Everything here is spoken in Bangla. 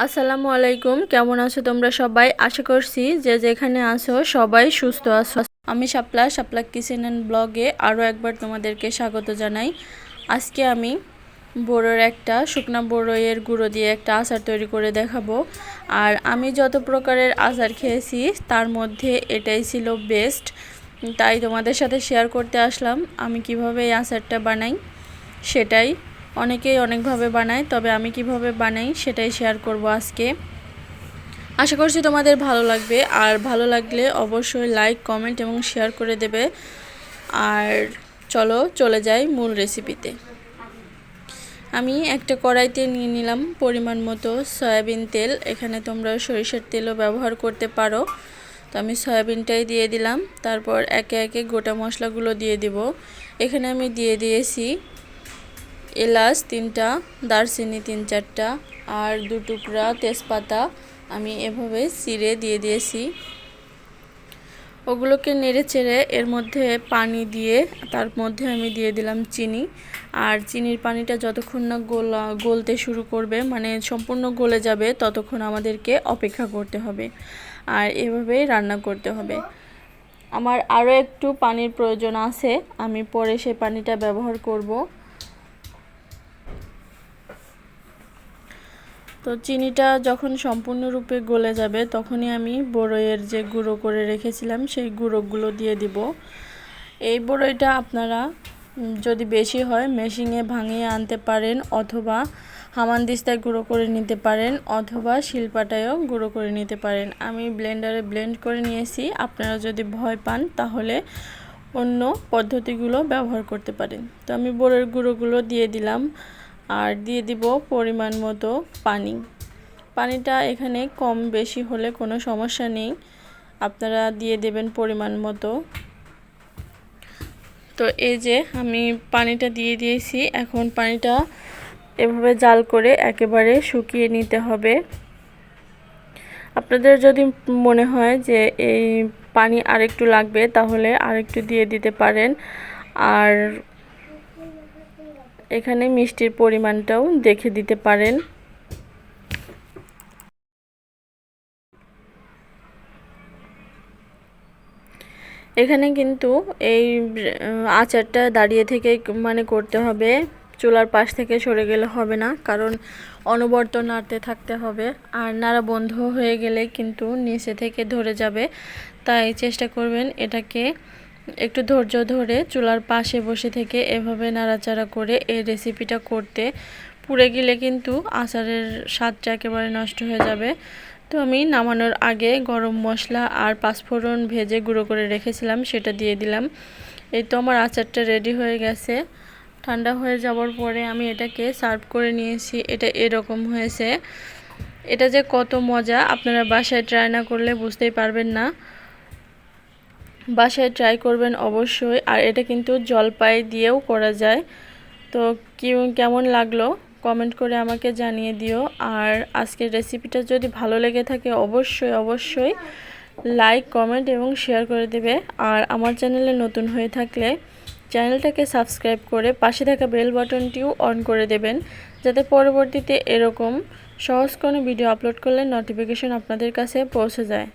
আসসালামু আলাইকুম, কেমন আছো তোমরা সবাই? আশা করছি যে যেখানে আছো সবাই সুস্থ আছো। আমি শাপলা কিচেন অ্যান্ড ব্লগে আরও একবার তোমাদেরকে স্বাগত জানাই। আজকে আমি বড়োর একটা শুকনা বড়ইয়ের গুঁড়ো দিয়ে একটা আচার তৈরি করে দেখাবো। আর আমি যত প্রকারের আচার খেয়েছি তার মধ্যে এটাই ছিল বেস্ট, তাই তোমাদের সাথে শেয়ার করতে আসলাম আমি কিভাবে এই আচারটা বানাই। সেটাই অনেকেই অনেকভাবে বানায়, তবে আমি কিভাবে বানাই সেটাই শেয়ার করব আজকে। আশা করছি তোমাদের ভালো লাগবে, আর ভালো লাগলে অবশ্যই লাইক, কমেন্ট এবং শেয়ার করে দেবে। আর চলে যাই মূল রেসিপিতে। আমি একটা কড়াইতে নিয়ে নিলাম পরিমাণ মতো সয়াবিন তেল। এখানে তোমরা সরিষার তেলও ব্যবহার করতে পারো। তো আমি সয়াবিনটাই দিয়ে দিলাম। তারপর একে একে গোটা মশলাগুলো দিয়ে দিব। এখানে আমি দিয়ে দিয়েছি এলাচ 3টা, দারচিনি 3-4টা, আর 2 টুকরা তেজপাতা আমি এভাবে চিড়ে দিয়ে দিয়েছি। ওগুলোকে নেড়ে চেড়ে এর মধ্যে পানি দিয়ে তার মধ্যে আমি দিয়ে দিলাম চিনি। আর চিনির পানিটা যতক্ষণ না গলতে শুরু করবে, মানে সম্পূর্ণ গলে যাবে, ততক্ষণ আমাদেরকে অপেক্ষা করতে হবে। আর এভাবেই রান্না করতে হবে। আমার আরও একটু পানির প্রয়োজন আছে, আমি পরে সেই পানিটা ব্যবহার করব। তো চিনিটা যখন সম্পূর্ণরূপে গলে যাবে তখনই আমি বড়ইয়ের যে গুঁড়ো করে রেখেছিলাম সেই গুঁড়োগুলো দিয়ে দিব। এই বড়ইটা আপনারা যদি বেশি হয় মেশিনে ভাঙিয়ে আনতে পারেন, অথবা হামানদিস্তায় গুঁড়ো করে নিতে পারেন, অথবা শিলপাটায়ও গুঁড়ো করে নিতে পারেন। আমি ব্লেন্ডারে ব্লেন্ড করে নিয়েছি। আপনারা যদি ভয় পান তাহলে অন্য পদ্ধতিগুলো ব্যবহার করতে পারেন। তো আমি বড়ইয়ের গুঁড়োগুলো দিয়ে দিলাম, আর দিয়ে দিব পরিমাণ মতো পানি। পানিটা এখানে কম বেশি হলে কোনো সমস্যা নেই, আপনারা দিয়ে দেবেন পরিমাণ মতো। তো এই যে আমি পানিটা দিয়ে দিয়েছি। এখন পানিটা এভাবে জাল করে একেবারে শুকিয়ে নিতে হবে। আপনাদের যদি মনে হয় যে এই পানি আরেকটু লাগবে তাহলে আরেকটু দিয়ে দিতে পারেন। আর এখানে মিষ্টির পরিমাণটাও দেখে দিতে পারেন। এখানে কিন্তু এই আচারটা দাঁড়িয়ে থেকে মানে করতে হবে, চুলার পাশ থেকে সরে গেলে হবে না, কারণ অনবরত নাড়তে থাকতে হবে। আর নাড়া বন্ধ হয়ে গেলে কিন্তু নিচে থেকে ধরে যাবে। তাই চেষ্টা করবেন এটাকে একটু ধৈর্য ধরে চুলার পাশে বসে থেকে এভাবে নাড়াচাড়া করে এই রেসিপিটা করতে। পুড়ে গেলে কিন্তু আচারের স্বাদটা একেবারে নষ্ট হয়ে যাবে। তো আমি নামানোর আগে গরম মশলা আর পাঁচফোড়ন ভেজে গুঁড়ো করে রেখেছিলাম, সেটা দিয়ে দিলাম। এই তো আমার আচারটা রেডি হয়ে গেছে। ঠান্ডা হয়ে যাওয়ার পরে আমি এটাকে সার্ভ করে নিয়েছি। এটা এরকম হয়েছে। এটা যে কত মজা, আপনারা বাসায় ট্রাই না করলে বুঝতেই পারবেন না। বাসায় ট্রাই করবেন অবশ্যই। আর এটা কিন্তু জলপাই দিয়েও করা যায়। তো কেমন লাগলো কমেন্ট করে আমাকে জানিয়ে দিও। আর আজকের রেসিপিটা যদি ভালো লেগে থাকে অবশ্যই লাইক, কমেন্ট এবং শেয়ার করে দেবে। আর আমার চ্যানেলে নতুন হয়ে থাকলে চ্যানেলটাকে সাবস্ক্রাইব করে পাশে থাকা বেল বাটনটিও অন করে দেবেন, যাতে পরবর্তীতে এরকম সহজ কোনো ভিডিও আপলোড করলে নোটিফিকেশন আপনাদের কাছে পৌঁছে যায়।